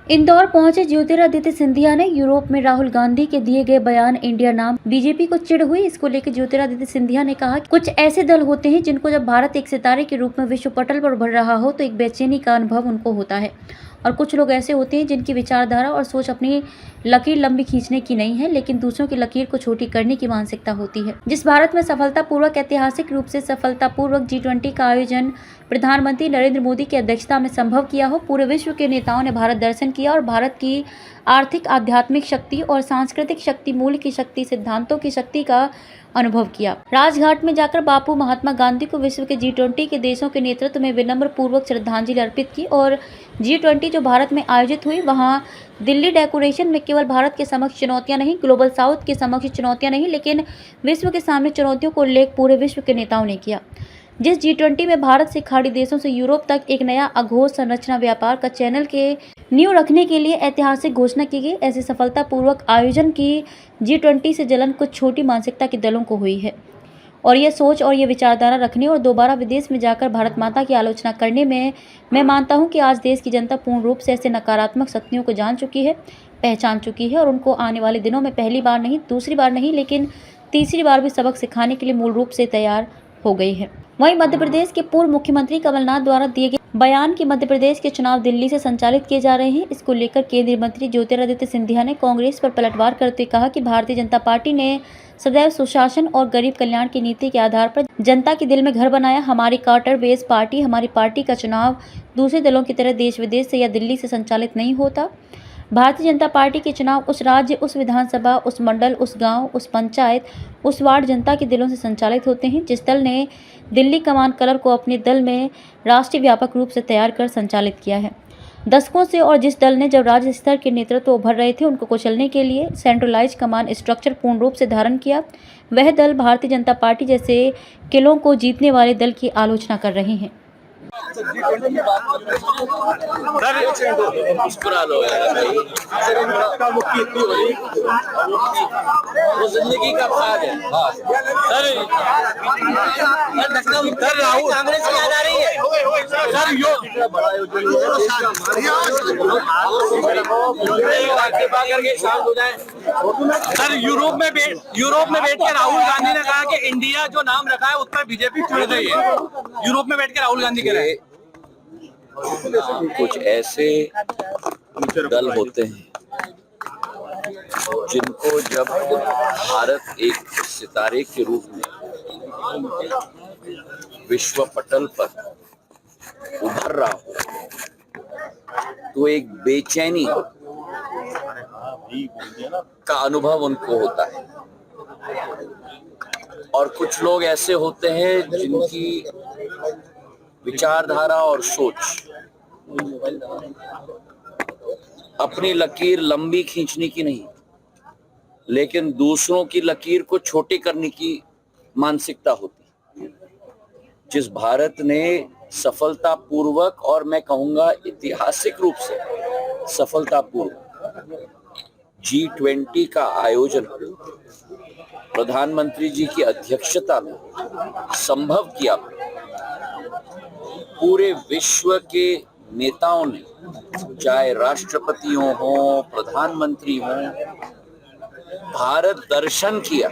इंदौर पहुंचे ज्योतिरादित्य सिंधिया ने यूरोप में राहुल गांधी के दिए गए बयान इंडिया नाम बीजेपी को चिढ़ हुई। इसको लेकर ज्योतिरादित्य सिंधिया ने कहा, कुछ ऐसे दल होते हैं जिनको जब भारत एक सितारे के रूप में विश्व पटल पर उभर रहा हो तो एक बेचैनी का अनुभव उनको होता है, और कुछ लोग ऐसे होते हैं जिनकी विचारधारा और सोच अपनी लकीर लंबी खींचने की नहीं है, लेकिन दूसरों की लकीर को छोटी करने की मानसिकता होती है। जिस भारत में सफलतापूर्वक ऐतिहासिक रूप से सफलतापूर्वक G20 का आयोजन प्रधानमंत्री नरेंद्र मोदी की अध्यक्षता में संभव किया हो, पूरे विश्व के नेताओं ने भारत दर्शन किया और भारत की आर्थिक, आध्यात्मिक शक्ति और सांस्कृतिक शक्ति, मूल्य की शक्ति, सिद्धांतों की शक्ति का अनुभव किया। राजघाट में जाकर बापू महात्मा गांधी को विश्व के G20 के देशों के नेतृत्व में विनम्र पूर्वक श्रद्धांजलि अर्पित की और G20 जो भारत में आयोजित हुई, वहां दिल्ली डेकोरेशन में केवल भारत के समक्ष चुनौतियां नहीं, ग्लोबल साउथ के समक्ष चुनौतियां नहीं, लेकिन विश्व के सामने चुनौतियों को उल्लेख पूरे विश्व के नेताओं ने किया। जिस G20 में भारत से खाड़ी देशों से यूरोप तक एक नया अघोष संरचना व्यापार का चैनल के नींव रखने के लिए ऐतिहासिक घोषणा की गई, ऐसे सफलतापूर्वक आयोजन की G20 से जलन कुछ छोटी मानसिकता के दलों को हुई है, और ये सोच और ये विचारधारा रखने और दोबारा विदेश में जाकर भारत माता की आलोचना करने में मैं मानता हूँ कि आज देश की जनता पूर्ण रूप से ऐसे नकारात्मक शक्तियों को जान चुकी है, पहचान चुकी है, और उनको आने वाले दिनों में पहली बार नहीं, दूसरी बार नहीं, लेकिन तीसरी बार भी सबक सिखाने के लिए मूल रूप से तैयार हो गई है। वहीं मध्य प्रदेश के पूर्व मुख्यमंत्री कमलनाथ द्वारा दिए गए बयान कि मध्य प्रदेश के चुनाव दिल्ली से संचालित किए जा रहे हैं, इसको लेकर केंद्रीय मंत्री ज्योतिरादित्य सिंधिया ने कांग्रेस पर पलटवार करते हुए कहा कि भारतीय जनता पार्टी ने सदैव सुशासन और गरीब कल्याण की नीति के आधार पर जनता के दिल में घर बनाया। हमारी कार्टर बेस पार्टी, हमारी पार्टी का चुनाव दूसरे दलों की तरह देश विदेश से या दिल्ली से संचालित नहीं होता। भारतीय जनता पार्टी के चुनाव उस राज्य, उस विधानसभा, उस मंडल, उस गांव, उस पंचायत, उस वार्ड जनता के दिलों से संचालित होते हैं। जिस दल ने दिल्ली कमान कलर को अपने दल में राष्ट्रीय व्यापक रूप से तैयार कर संचालित किया है दशकों से, और जिस दल ने जब राज्य स्तर के नेतृत्व उभर रहे थे उनको कुचलने के लिए सेंट्रलाइज कमान स्ट्रक्चर पूर्ण रूप से धारण किया, वह दल भारतीय जनता पार्टी जैसे किलों को जीतने वाले दल की आलोचना कर रहे हैं। मुस्कुरा लो यार भाई, वो जिंदगी का भाग है। सर राहुल कांग्रेस की याद आ रही है सर। यूरोप में बैठ के राहुल गांधी ने कहा कि इंडिया जो नाम रखा है उस पर बीजेपी चिढ़ गई है। यूरोप में बैठ के राहुल गांधी कह रहे हैं कुछ ऐसे दल होते हैं जिनको जब भारत एक सितारे के रूप में विश्व पटल पर उभर रहा हो तो एक बेचैनी का अनुभव उनको होता है, और कुछ लोग ऐसे होते हैं जिनकी विचारधारा और सोच अपनी लकीर लंबी खींचने की नहीं, लेकिन दूसरों की लकीर को छोटी करने की मानसिकता होती। जिस भारत ने सफलतापूर्वक, और मैं कहूंगा ऐतिहासिक रूप से सफलतापूर्वक G20 का आयोजन प्रधानमंत्री जी की अध्यक्षता में संभव किया, पूरे विश्व के नेताओं ने, चाहे राष्ट्रपतियों हो, प्रधानमंत्री हो, भारत दर्शन किया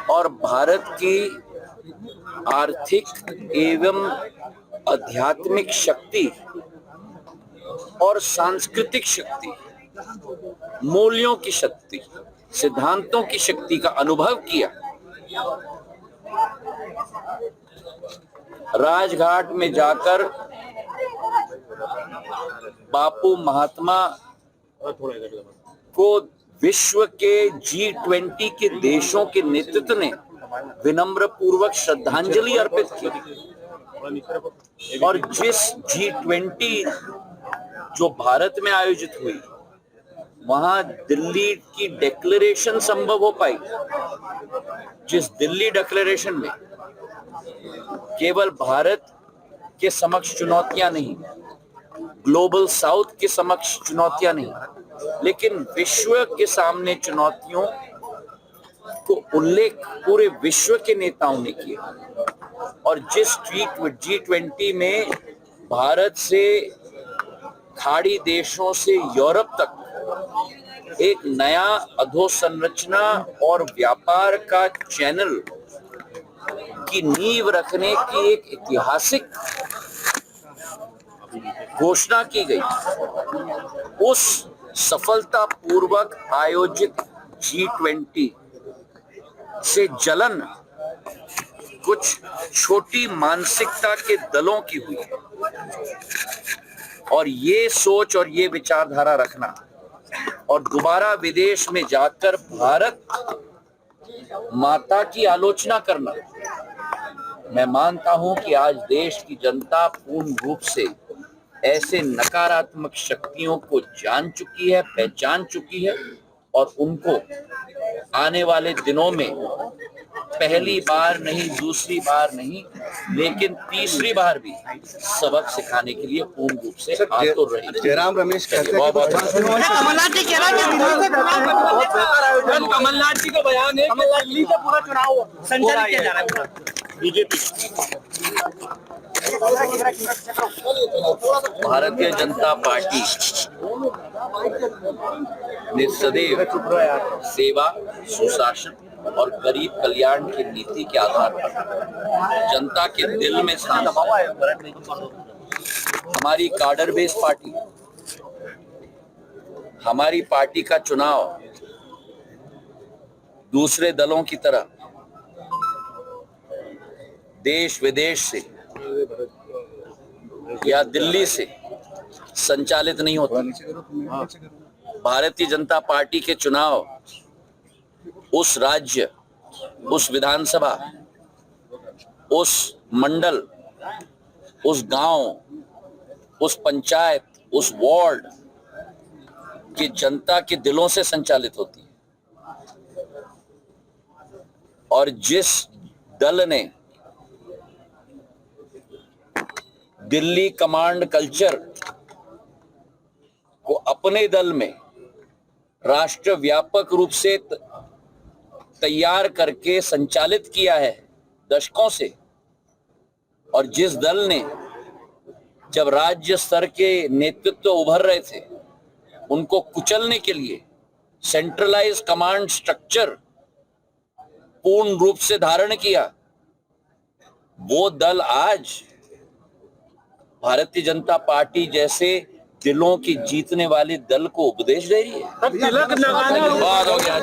और भारत की आर्थिक एवं आध्यात्मिक शक्ति और सांस्कृतिक शक्ति, मूल्यों की शक्ति, सिद्धांतों की शक्ति का अनुभव किया। राजघाट में जाकर बापू महात्मा को विश्व के G20 के देशों के नेतृत्व ने विनम्र पूर्वक श्रद्धांजलि अर्पित की, और जिस G20 जो भारत में आयोजित हुई वहां दिल्ली की डिक्लेरेशन संभव हो पाई, जिस दिल्ली डिक्लेरेशन में केवल भारत के समक्ष चुनौतियां नहीं, ग्लोबल साउथ के समक्ष चुनौतियां नहीं, लेकिन विश्व के सामने चुनौतियों को उल्लेख पूरे विश्व के नेताओं ने किया, और जिस G20 में भारत से खाड़ी देशों से यूरोप तक एक नया अधोसंरचना और व्यापार का चैनल की नींव रखने की एक ऐतिहासिक घोषणा की गई। उस सफलतापूर्वक आयोजित G20 से जलन कुछ छोटी मानसिकता के दलों की हुई और ये सोच और ये विचारधारा रखना और दोबारा विदेश में जाकर भारत माता की आलोचना करना, मैं मानता हूं कि आज देश की जनता पूर्ण रूप से ऐसे नकारात्मक शक्तियों को जान चुकी है, पहचान चुकी है और उनको आने वाले दिनों में पहली बार नहीं, दूसरी बार नहीं, लेकिन तीसरी बार भी सबक सिखाने के लिए पूर्ण रूप से आतुर रहेगी। जयराम रमेश कहते हैं कमलनाथ जी का बयान है कि दिल्ली से पूरा चुनाव संचालित किया जा रहा है बीजेपी। भारतीय जनता पार्टी ने सदैव सेवा, सुशासन और गरीब कल्याण की नीति के आधार पर जनता के दिल में स्थान पाया। हमारी कार्डर बेस्ड पार्टी, हमारी पार्टी का चुनाव दूसरे दलों की तरह देश विदेश से या दिल्ली से संचालित नहीं होता। भारतीय जनता पार्टी के चुनाव उस राज्य, उस विधानसभा, उस मंडल, उस गांव, उस पंचायत, उस वार्ड की जनता के दिलों से संचालित होती है। और जिस दल ने दिल्ली कमांड कल्चर को अपने दल में राष्ट्रव्यापक रूप से तैयार करके संचालित किया है दशकों से, और जिस दल ने जब राज्य स्तर के नेतृत्व उभर रहे थे उनको कुचलने के लिए सेंट्रलाइज कमांड स्ट्रक्चर पूर्ण रूप से धारण किया, वो दल आज भारतीय जनता पार्टी जैसे दिलों की जीतने वाली दल को उपदेश दे रही है। तिलक लगाने धन्यवाद हो गया।